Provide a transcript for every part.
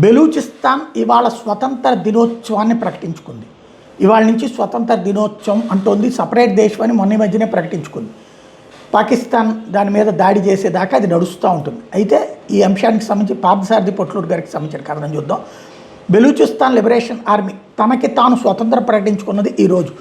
బెలూచిస్తాన్ ఇవాళ స్వతంత్ర దినోత్సవాన్ని ప్రకటించుకుంది. ఇవాళ నుంచి స్వతంత్ర దినోత్సవం అంటోంది. సపరేట్ దేశం అని మొన్న మధ్యనే ప్రకటించుకుంది. పాకిస్తాన్ దాని మీద దాడి చేసేదాకా అది నడుస్తూ ఉంటుంది. అయితే ఈ అంశానికి సంబంధించి పార్థసారథి పొట్లూరు గారికి సంబంధించిన కథనం చూద్దాం. బెలూచిస్తాన్ లిబరేషన్ ఆర్మీ తనకి తాను స్వతంత్రం ప్రకటించుకున్నది ఈరోజు.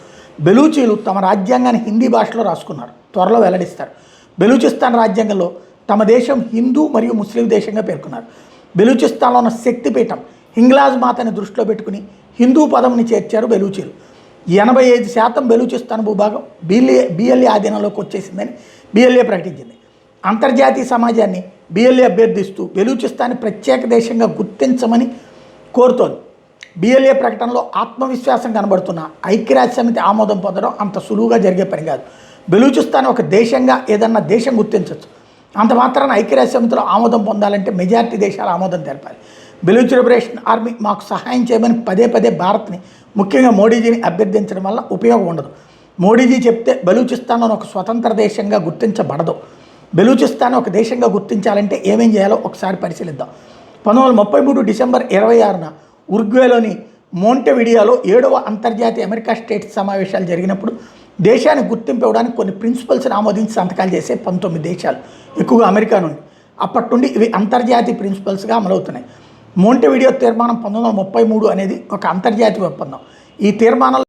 బెలూచీలు తమ రాజ్యాంగాన్ని హిందీ భాషలో రాసుకున్నారు, త్వరలో వెల్లడిస్తారు. బెలూచిస్తాన్ రాజ్యాంగంలో తమ దేశం హిందూ మరియు ముస్లిం దేశంగా పేర్కొన్నారు. బెలూచిస్తాన్లో ఉన్న శక్తిపీఠం హింగ్లాజ్ మాతని దృష్టిలో పెట్టుకుని హిందూ పదంని చేర్చారు బెలూచీలు. 85% బెలూచిస్తాన్ భూభాగం బిఎల్ఏ ఆధీనంలోకి వచ్చేసిందని బిఎల్ఏ ప్రకటించింది. అంతర్జాతీయ సమాజాన్ని బిఎల్ఏ అభ్యర్థిస్తూ బెలూచిస్తాన్ని ప్రత్యేక దేశంగా గుర్తించమని కోరుతోంది. బిఎల్ఏ ప్రకటనలో ఆత్మవిశ్వాసం కనబడుతున్న ఐక్యరాజ్య సమితి ఆమోదం పొందడం అంత సులువుగా జరిగే పని కాదు. బెలూచిస్తాన్ ఒక దేశంగా ఏదన్నా దేశం గుర్తించవచ్చు. అంత మాత్రాన ఐక్యరాజ్య సమితిలో ఆమోదం పొందాలంటే మెజారిటీ దేశాలు ఆమోదం తెలపాలి. బెలూచ్ లిబరేషన్ ఆర్మీ మాకు సహాయం చేయమని పదే పదే భారత్ని, ముఖ్యంగా మోడీజీని అభ్యర్థించడం వల్ల ఉపయోగం ఉండదు. మోడీజీ చెప్తే బెలూచిస్తాన్ ఒక స్వతంత్ర దేశంగా గుర్తించబడదు. బెలూచిస్తాన్ ఒక దేశంగా గుర్తించాలంటే ఏమేం చేయాలో ఒకసారి పరిశీలిద్దాం. 1933 డిసెంబర్ 26న ఉరుగ్వేలోని మోంటెవిడియాలో 7వ అంతర్జాతీయ అమెరికా స్టేట్స్ సమావేశాలు జరిగినప్పుడు దేశానికి గుర్తింపు ఇవ్వడానికి కొన్ని ప్రిన్సిపల్స్ని ఆమోదించి సంతకాలు చేసే 19 దేశాలు, ఎక్కువగా అమెరికా నుండి. అప్పటి నుండి ఇవి అంతర్జాతీయ ప్రిన్సిపల్స్గా అమలవుతున్నాయి. మోంటెవిడియో తీర్మానం 1933 అనేది ఒక అంతర్జాతీయ ఒప్పందం. ఈ తీర్మానంలో